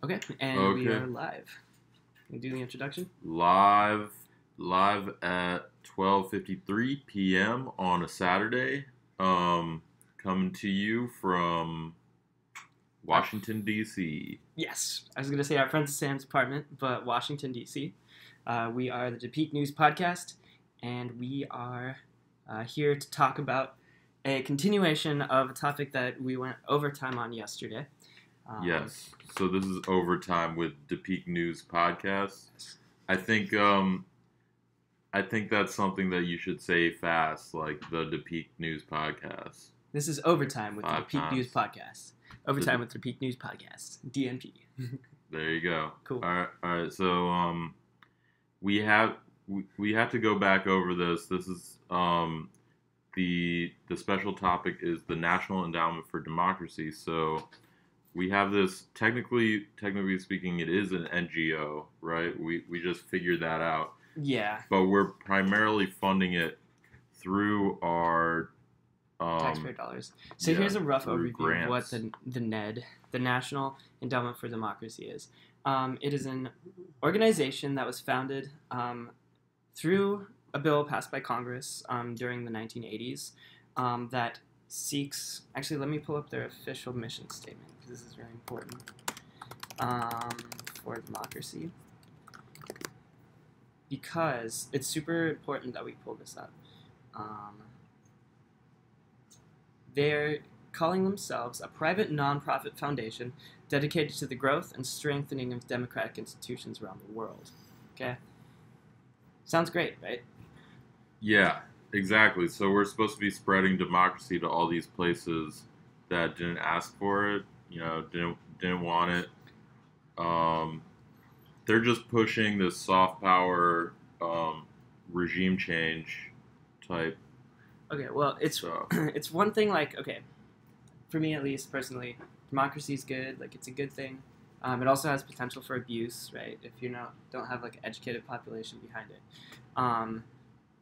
Okay, and we Okay. are live. Can you do the introduction? Live at 12:53 p.m. on a Saturday. Um Coming to you from Our, Washington D.C. yes, I was going to say our friends at Sam's apartment, but Washington, D.C. We are the Dapique News Podcast, and we are here to talk about a continuation of a topic that we went overtime on yesterday. Um, Yes. So this is Overtime with Dapique News Podcast. I think I think that's something that you should say fast, like the Dapique News Podcast. this is Overtime with the Five Dapique News times. Podcast. Overtime with the Dapique News Podcast. DNP. There you go. Cool. All right. So we have we have to go back over this. This is the special topic is the National Endowment for Democracy. So we have this technically speaking, it is an NGO, right? We just figured that out, Yeah, but we're primarily funding it through our taxpayer dollars. So yeah, here's a rough through overview of what grants. the NED, the National Endowment for Democracy, is. It is an organization that was founded through a bill passed by Congress during the 1980s that seeks. Actually, let me pull up their official mission statement because this is very important for democracy. Because it's super important that we pull this up. They're calling themselves a private nonprofit foundation dedicated to the growth and strengthening of democratic institutions around the world. Okay? Sounds great, right? Yeah, exactly. So we're supposed to be spreading democracy to all these places that didn't ask for it, didn't want it. Um, they're just pushing this soft power regime change type Okay, well, stuff. it's one thing like, okay, for me at least personally, democracy is good, like it's a good thing. It also has potential for abuse, right? If you don't have like an educated population behind it. Um,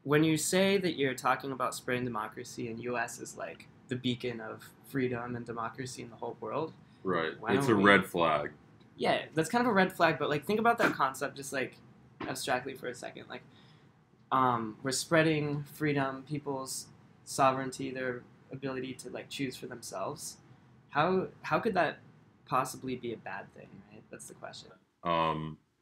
when you say that you're talking about spreading democracy and U.S. is like the beacon of freedom and democracy in the whole world, Right. why It's don't a we? red flag. Yeah, that's kind of a red flag. But like, think about that concept just like abstractly for a second. Like, we're spreading freedom, people's sovereignty, their ability to like choose for themselves. How could that possibly be a bad thing? Right. That's the question.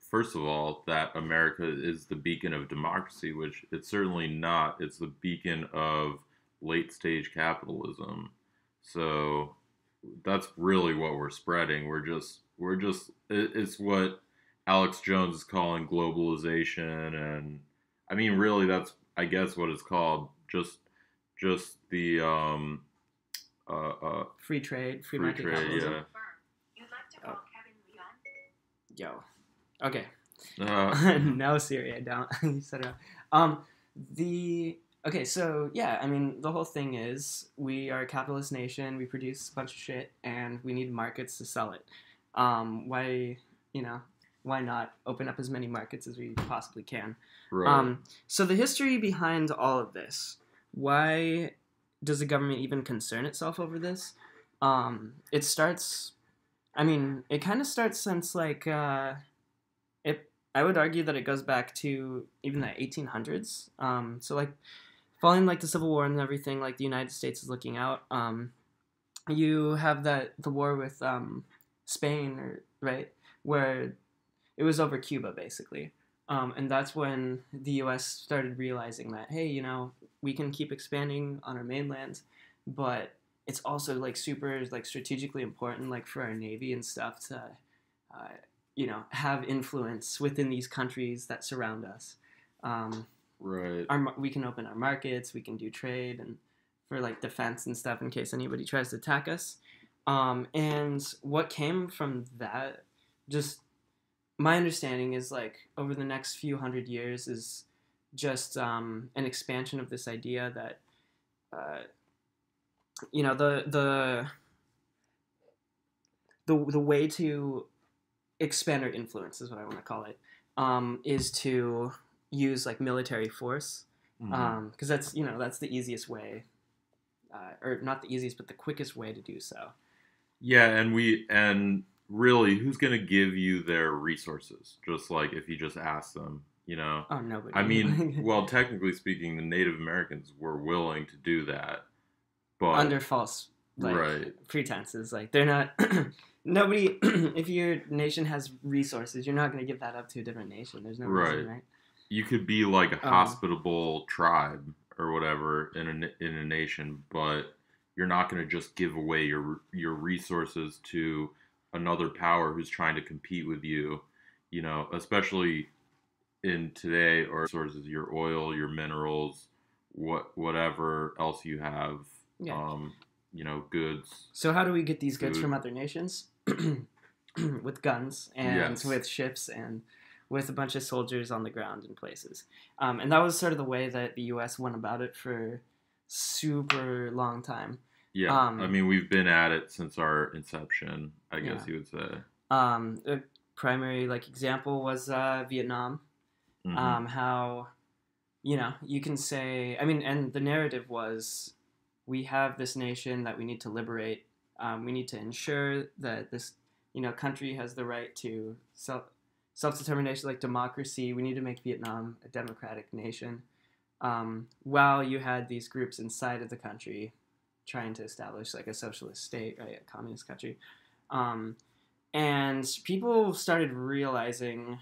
First of all, that America is the beacon of democracy, which it's certainly not. It's the beacon of late stage capitalism. So that's really what we're spreading. It's what Alex Jones is calling globalization, and I mean, really, that's I guess what it's called. Just the Free trade, free free market trade. capitalism. Yeah. Oh, yo. Okay. Uh, No, Siri, I don't. You said it wrong. The okay, so yeah, I mean, the whole thing is we are a capitalist nation. We produce a bunch of shit, and we need markets to sell it. Why, you know, why not open up as many markets as we possibly can? right. So the history behind all of this. Why does the government even concern itself over this? It starts. I mean, it kind of starts since like it. I would argue that it goes back to even the 1800s. So like following like the Civil War and everything, like the United States is looking out. You have the war with Spain, or right, where it was over Cuba basically. And that's when the U.S. started realizing that, hey, we can keep expanding on our mainland, but it's also like super like strategically important, like for our navy and stuff to, have influence within these countries that surround us. Um, Right. we can open our markets, we can do trade and for like defense and stuff in case anybody tries to attack us. And what came from that, just my understanding is like over the next few hundred years is just an expansion of this idea that uh, the way to expand our influence is what I want to call it, is to use like military force, Mm-hmm. because that's the easiest way, or not the easiest but the quickest way to do so. Yeah, and really, who's going to give you their resources? Just like if you just ask them, you know? Oh, I nobody. mean, well, technically speaking, the Native Americans were willing to do that, but Under false like right, pretenses. Like they're not nobody. If your nation has resources, you're not going to give that up to a different nation. There's no reason, right. right? You could be like a Um, hospitable tribe or whatever in a nation, but you're not going to just give away your resources to another power who's trying to compete with you. You know, especially in today, or sources, your oil, your minerals, whatever else you have, yeah. um, you know, goods, So how do we get these goods food. from other nations? With guns and Yes. with ships and with a bunch of soldiers on the ground in places. And that was sort of the way that the U.S. went about it for super long time. Yeah. I Um, mean, we've been at it since our inception, I yeah. guess you would say. A primary like example was Vietnam. Hmm. How you can say, I mean, and the narrative was, we have this nation that we need to liberate. We need to ensure that this country has the right to self determination, like democracy. We need to make Vietnam a democratic nation. While you had these groups inside of the country trying to establish like a socialist state, right, a communist country. Um, and people started realizing,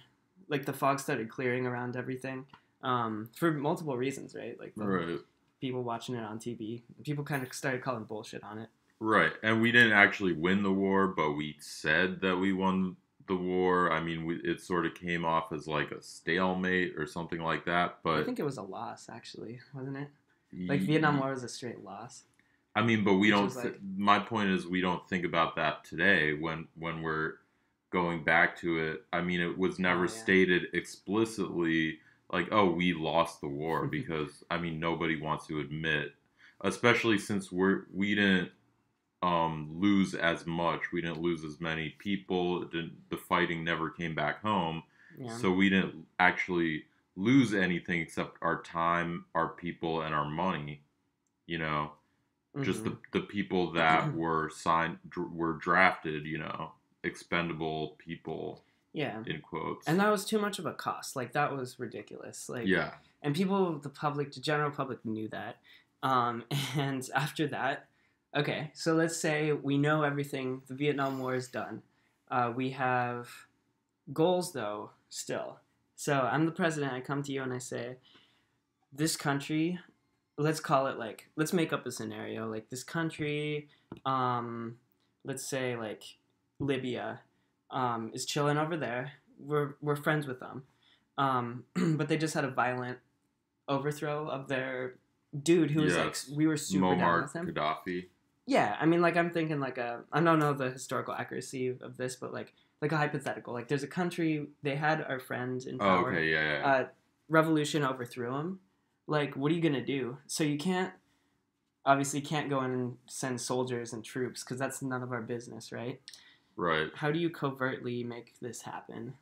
like the fog started clearing around everything, for multiple reasons, right? Like the whole Right. people watching it on TV, people kind of started calling bullshit on it. Right. And we didn't actually win the war, but we said that we won the war. I mean, it sort of came off as like a stalemate or something like that. I But think it was a loss, actually, wasn't it? Like Vietnam y- War was a straight loss, I mean, but we which don't. is like, My point is, we don't think about that today when we're going back to it. I mean, it was never oh yeah, stated explicitly like, "Oh, we lost the war," because I mean, nobody wants to admit, especially since we didn't lose as much. We didn't lose as many people. The fighting never came back home, yeah, so we didn't actually lose anything except our time, our people, and our money. You know, just mm-hmm. the people that were were drafted, you know, expendable people Yeah, in quotes. and that was too much of a cost. Like that was ridiculous. Like, Yeah. and people, the public, the general public knew that. Um, and after that, okay, so let's say we know everything. The Vietnam War is done. We have goals though still. So I'm the president. I come to you and I say, this country, let's call it like, let's make up a scenario. Like this country, um, let's say like Libya, is chilling over there. We're friends with them, but they just had a violent overthrow of their dude who was like, Yes. we were super down Muammar with him. Gaddafi. Yeah, I mean, like I'm thinking like I don't know the historical accuracy of this, but like a hypothetical. Like there's a country, they had our friend in Oh, power. okay. Yeah. Yeah. Yeah. Uh, revolution overthrew him. Like, what are you gonna do? So you can't, obviously can't go in and send soldiers and troops because that's none of our business, right? Right. How do you covertly make this happen?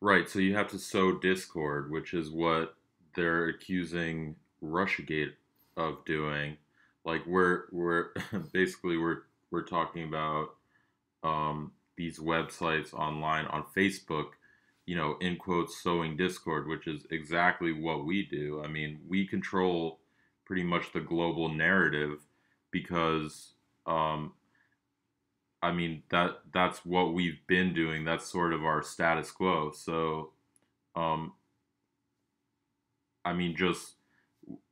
Right. So you have to sow discord, which is what they're accusing Russiagate of doing. Like we're basically we're talking about these websites online on Facebook, you know, in quotes, sowing discord, which is exactly what we do. I mean, we control pretty much the global narrative because, I mean, that's what we've been doing. That's sort of our status quo. So, um, I mean, just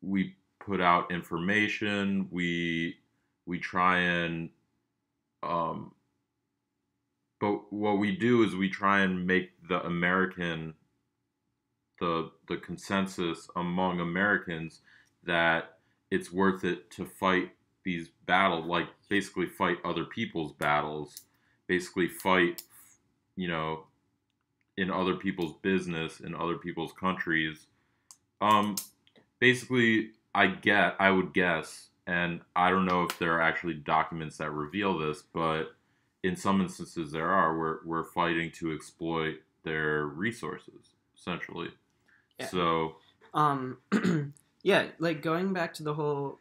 we put out information. We try and um, but what we do is we try and make the consensus among Americans that it's worth it to fight these battles, like basically fight other people's battles, basically fight, you know, in other people's business, in other people's countries. Um, basically, I would guess, and I don't know if there are actually documents that reveal this, but in some instances there are. We're fighting to exploit their resources, essentially. Yeah. So Um, yeah, like going back to the whole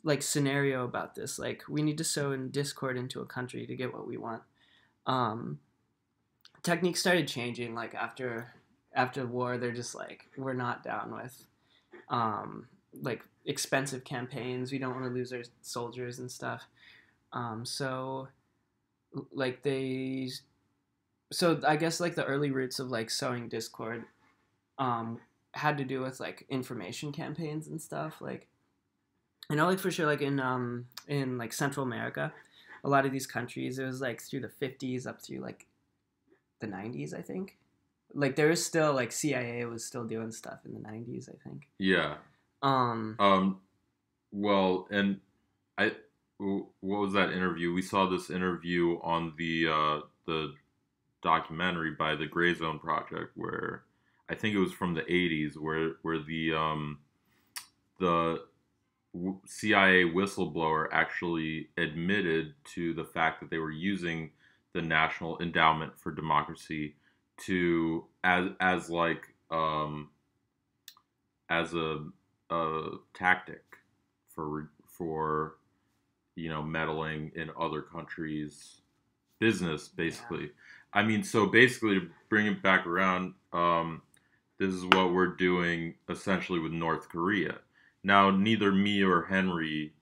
like scenario about this, like we need to sow in discord into a country to get what we want. Um, Techniques started changing like after the war. They're just like, we're not down with um, like expensive campaigns. We don't want to lose our soldiers and stuff. So like they so I guess like the early roots of like sowing discord um, had to do with like information campaigns and stuff. Like I know like for sure like in like Central America, a lot of these countries it was like through the 50s up through like the 90s, I think. Like there was still like CIA was still doing stuff in the 90s, I think. Yeah. Um, Um. Well, and I. What was that interview? We saw this interview on the documentary by the Gray Zone Project, where I think it was from the '80s, where the CIA whistleblower actually admitted to the fact that they were using the National Endowment for Democracy to as like as a tactic for meddling in other countries' business, yeah. basically. I mean, so basically, to bring it back around, this is what we're doing essentially with North Korea. Now, neither me or Henry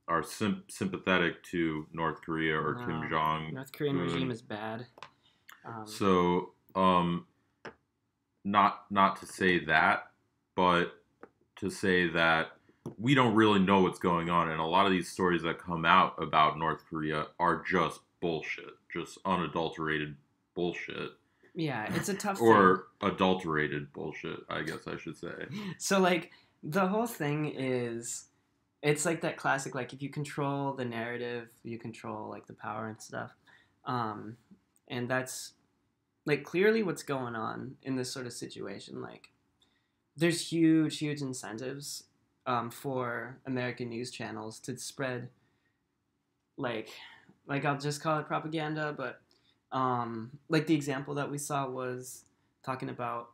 are sympathetic to North Korea or Kim No, Jong North Korean regime Un. is bad. Um, So, not to say that, but to say that we don't really know what's going on, and a lot of these stories that come out about North Korea are just bullshit, just unadulterated bullshit, yeah, it's a tough thing. or adulterated bullshit, I guess I should say. So like the whole thing is it's like that classic like if you control the narrative, you control like the power and stuff. Um, and that's like clearly what's going on in this sort of situation. Like there's huge incentives for American news channels to spread like I'll just call it propaganda, but like the example that we saw was talking about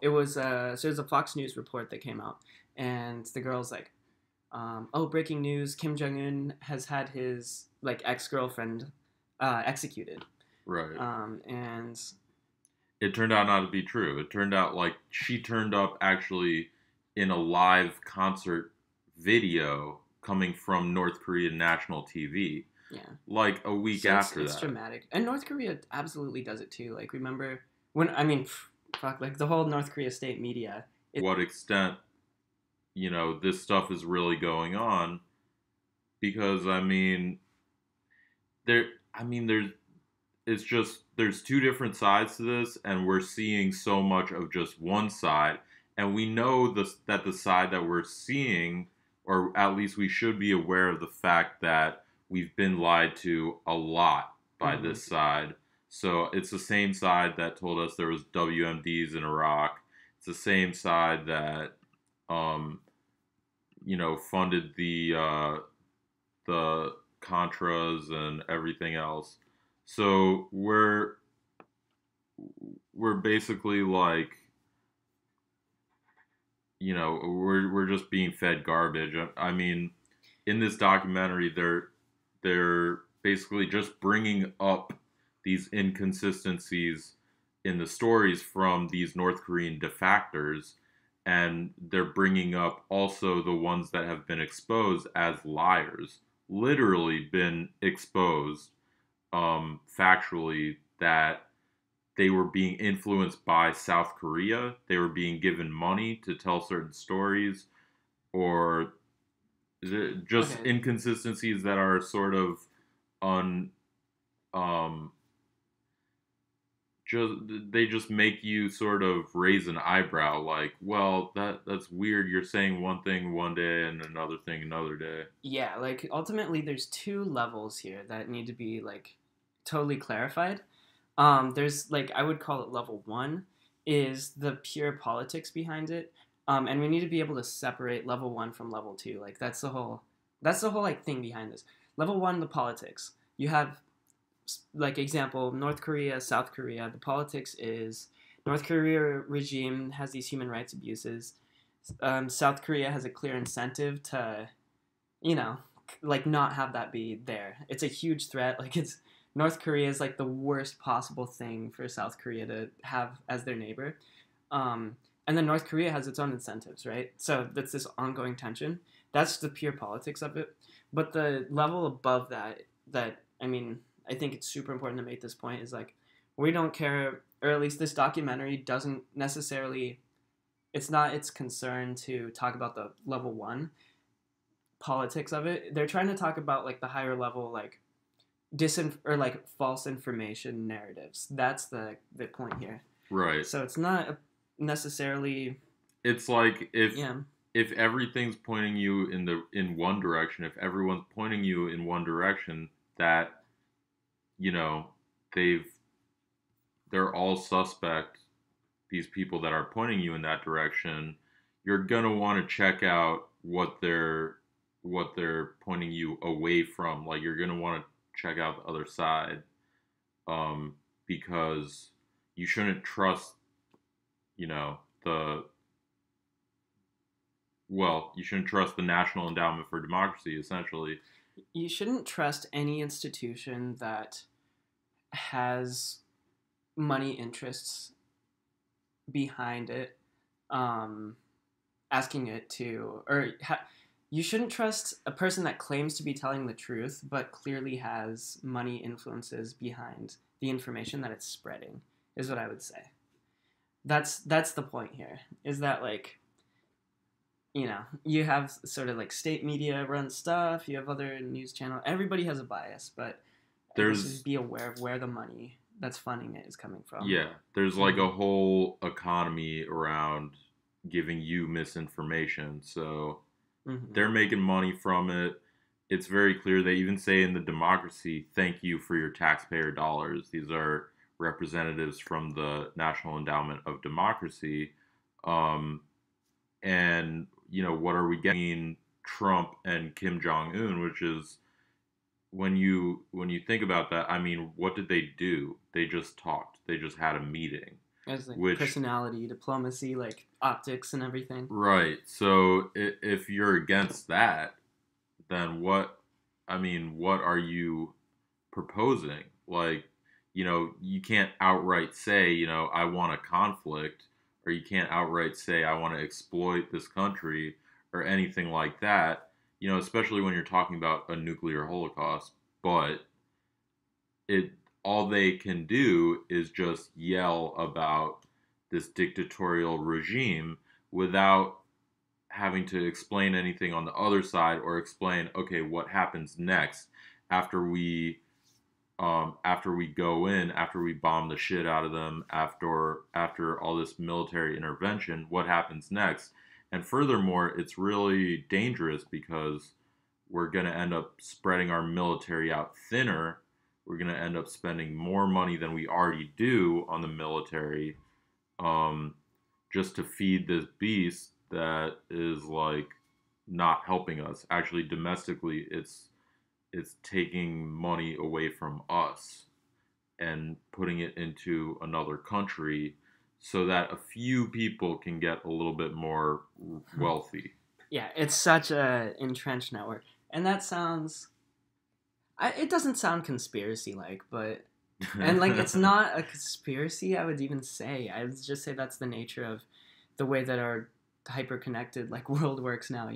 it was so there's a Fox News report that came out, and the girl's like, oh, breaking news: Kim Jong Un has had his like ex girlfriend executed, Right. and It turned out not to be true. It turned out like she turned up actually in a live concert video coming from North Korean national TV yeah, like a week so after it's that. dramatic, and North Korea absolutely does it too. Like remember when I mean, fuck, like the whole North Korea state media. It What extent, this stuff is really going on, because there there's it's just there's two different sides to this, and we're seeing so much of just one side, and we know that the side that we're seeing, or at least we should be aware of the fact that we've been lied to a lot by mm-hmm. this side. So it's the same side that told us there was WMDs in Iraq. It's the same side that um, funded the Contras and everything else. So we're basically like, we're just being fed garbage. I mean, in this documentary, they're basically just bringing up these inconsistencies in the stories from these North Korean defectors, and they're bringing up also the ones that have been exposed as liars, literally been exposed factually, that they were being influenced by South Korea. They were being given money to tell certain stories, or just Okay, inconsistencies that are sort of un um just they just make you sort of raise an eyebrow, like, well, that's weird. You're saying one thing one day and another thing another day. yeah, like ultimately there's two levels here that need to be like totally clarified. There's like I would call it level one is the pure politics behind it, and we need to be able to separate level one from level two. Like that's the whole like thing behind this. Level one, the politics. You have like example North Korea, South Korea. The politics is North Korea regime has these human rights abuses. South Korea has a clear incentive to, you know, like not have that be there. It's a huge threat. Like it's North Korea is like the worst possible thing for South Korea to have as their neighbor. Um, and then North Korea has its own incentives, right? So that's this ongoing tension. That's the pure politics of it. But the level above that, I mean, I think it's super important to make this point is like, we don't care, or at least this documentary doesn't necessarily, it's not its concern to talk about the level one politics of it. They're trying to talk about like the higher level, like or like false information narratives. That's the point here. Right. So it's not necessarily. It's like Yeah. if everything's pointing you in one direction, if everyone's pointing you in one direction, that you know they're all suspect. These people that are pointing you in that direction, you're gonna want to check out what they're pointing you away from. Like you're gonna want to check out the other side, because you shouldn't trust, you know, the you shouldn't trust the National Endowment for Democracy. Essentially, You shouldn't trust any institution that has money interests behind it, asking it to, you shouldn't trust a person that claims to be telling the truth but clearly has money influences behind the information that it's spreading, is what I would say. That's the point here, is that like, you have sort of like state media run stuff, you have other news channel, everybody has a bias, but just be aware of where the money that's funding it is coming from. Yeah, there's like a whole economy around giving you misinformation, so they're making money from it. It's very clear. They even say in the democracy, thank you for your taxpayer dollars. These are representatives from the National Endowment of Democracy. And, what are we getting? Trump and Kim Jong-un, which is, when you think about that, I mean, what did they do? They just talked. They just had a meeting. As like personality, diplomacy, like optics and everything. Right. So if you're against that, then what are you proposing? Like, you can't outright say, I want a conflict, or you can't outright say, I want to exploit this country, or anything like that, especially when you're talking about a nuclear holocaust. But all they can do is just yell about this dictatorial regime without having to explain anything on the other side, or explain, okay, what happens next after we go in, after we bomb the shit out of them, after all this military intervention, what happens next? And furthermore, it's really dangerous because we're going to end up spreading our military out thinner. We're going to end up spending more money than we already do on the military, just to feed this beast that is like not helping us. Actually, domestically, it's taking money away from us and putting it into another country so that a few people can get a little bit more wealthy. Yeah, it's such a entrenched network. And that sounds... it doesn't sound conspiracy-like, but... And, like, it's not a conspiracy, I would even say. I would just say that's the nature of the way that our hyper-connected, like, world works now,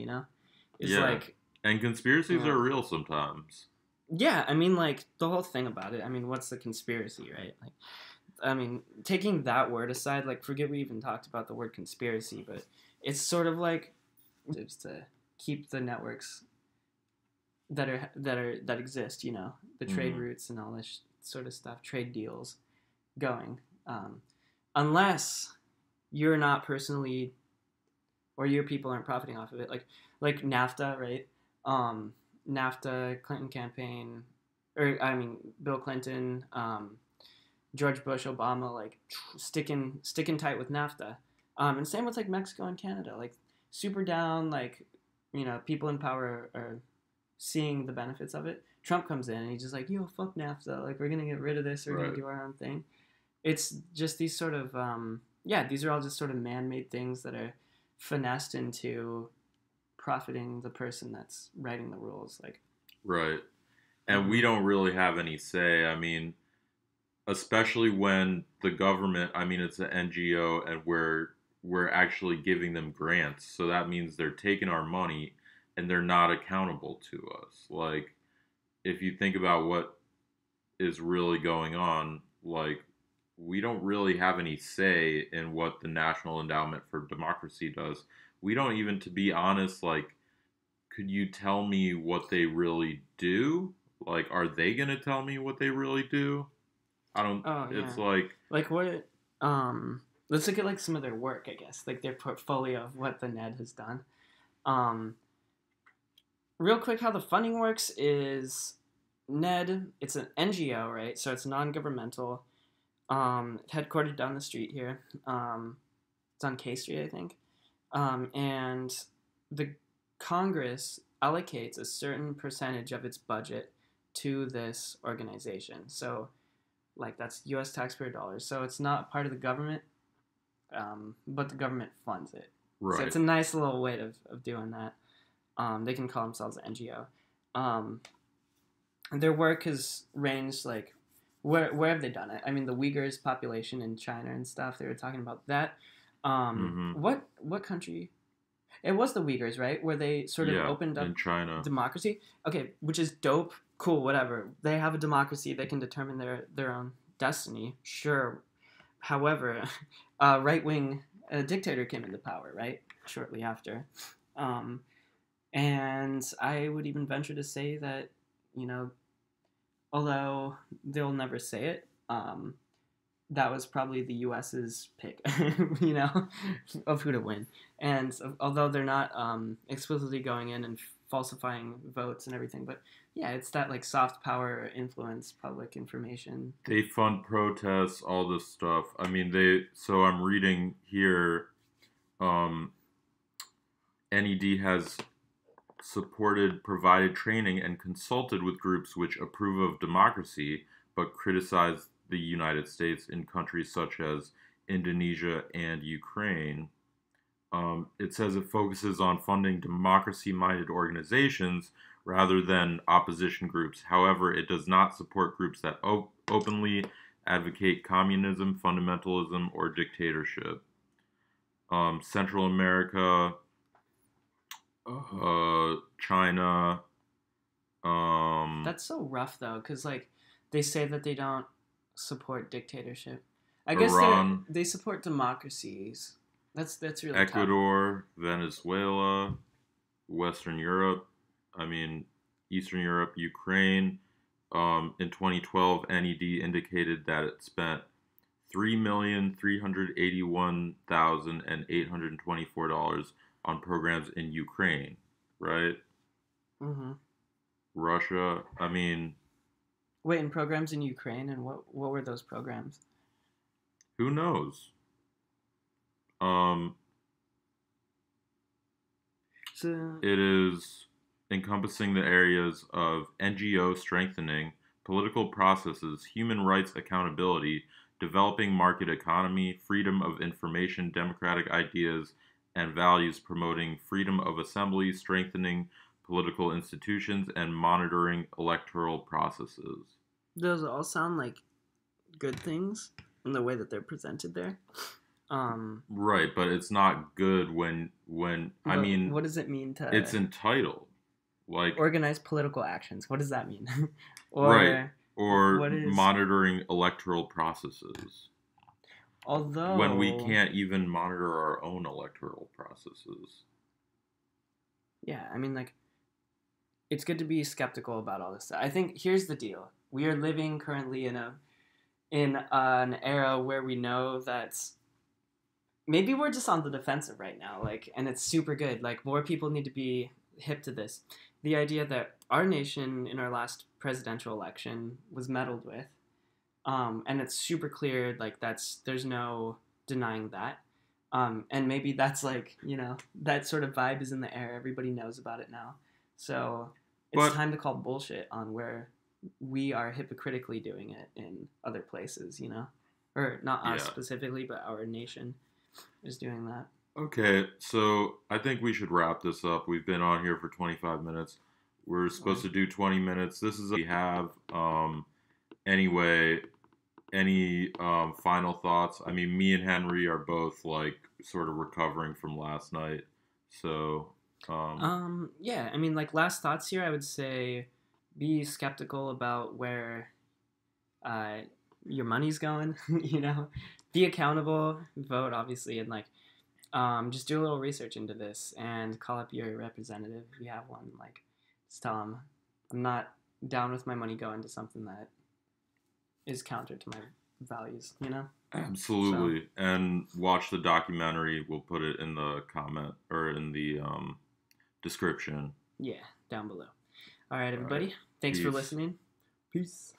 It's like... And conspiracies are real sometimes. Yeah, I mean, like, the whole thing about it, I mean, what's the conspiracy, right? Like, I mean, taking that word aside, like, forget we even talked about the word conspiracy, but it's sort of like it's to keep the networks that exist, the trade routes and all this sort of stuff, trade deals going, unless you're not personally, or your people aren't profiting off of it, like NAFTA, right? NAFTA, Clinton campaign, Bill Clinton, George Bush, Obama, like sticking tight with NAFTA, and same with like Mexico and Canada, like super down, like people in power are seeing the benefits of it. Trump comes in and he's just like, yo, fuck NAFTA, like we're gonna get rid of this, we're gonna do our own thing. It's just these sort of these are all just sort of man-made things that are finessed into profiting the person that's writing the rules, like. Right. and we Mm-hmm. don't really have any say. I mean, especially when the government, I mean, it's an NGO, and we're actually giving them grants, so that means they're taking our money and they're not accountable to us. Like, if you think about what is really going on, like, we don't really have any say in what the National Endowment for Democracy does. We don't even, to be honest, like, could you tell me what they really do? Like, are they going to tell me what they really do? I don't, Oh it's yeah. like, Like what? Let's look at like some of their work, I guess, like their portfolio of what the NED has done. Um, Real quick, how the funding works is NED. It's an NGO, right? So it's non-governmental. Headquartered down the street here. It's on K Street, I think. And the Congress allocates a certain percentage of its budget to this organization. So, like, that's U.S. taxpayer dollars. So it's not part of the government, but the government funds it. So right. it's a nice little way of doing that. They can call themselves an NGO. Um, their work has ranged like where have they done it? I mean, the Uyghurs population in China and stuff. They were talking about that. Mm-hmm. What country? It was the Uyghurs, right? Where they sort of Yeah, opened in up China. democracy. Okay, which is dope. Cool, whatever. They have a democracy. They can determine their own destiny. Sure. However, a right wing dictator came into power, right? Shortly after. Um, and I would even venture to say that, you know, although they'll never say it, that was probably the U.S.'s pick, you know, of who to win. And although they're not explicitly going in and falsifying votes and everything, but yeah, it's that like soft power influence public information. They fund protests, all this stuff. I mean, so I'm reading here, um, NED has supported, provided training, and consulted with groups which approve of democracy but criticize the United States in countries such as Indonesia and Ukraine. It says it focuses on funding democracy minded organizations rather than opposition groups. However, it does not support groups that openly advocate communism, fundamentalism, or dictatorship. Central America, China, um, That's so rough though, because like they say that they don't support dictatorship. I guess Iran, they support democracies. That's really tough. Ecuador, Venezuela, Western Europe, I mean, Eastern Europe, Ukraine. In 2012, NED indicated that it spent $3,381,824 on programs in Ukraine, right? Hmm. Russia, I mean, Wait, in programs in Ukraine, and what were those programs? who knows? Um, So it is encompassing the areas of NGO strengthening, political processes, human rights accountability, developing market economy, freedom of information, democratic ideas and values, promoting freedom of assembly, strengthening political institutions, and monitoring electoral processes. those all sound like good things in the way that they're presented there. Um, Right, but it's not good I mean, what does it mean it's to entitled. Like, organize political actions? What does that mean? right, Or or what is monitoring electoral processes when we although can't even monitor our own electoral processes. yeah, I mean like it's good to be skeptical about all this stuff. I think here's the deal: we are living currently in an era where we know that maybe we're just on the defensive right now, like, and it's super good. Like, more people need to be hip to this. The idea that our nation in our last presidential election was meddled with, and it's super clear, like there's no denying that. And maybe that's like that sort of vibe is in the air. Everybody knows about it now, so it's But time to call bullshit on where we are hypocritically doing it in other places. Or not us yeah. specifically, but our nation is doing that. Okay, so I think we should wrap this up. We've been on here for 25 minutes. We're supposed to do 20 minutes. This is we have. Anyway, any final thoughts? I mean, me and Henry are both like sort of recovering from last night, so Yeah, I mean, like last thoughts here, I would say be skeptical about where uh, your money's going. You know, be accountable, vote obviously, and like just do a little research into this and call up your representative if you have one. Like, just tell them I'm not down with my money going to something that is counter to my values. You know. So absolutely. And watch the documentary. We'll put it in the comment or in the description. yeah, down below. All right, All right. everybody. Thanks for Peace. listening. Peace.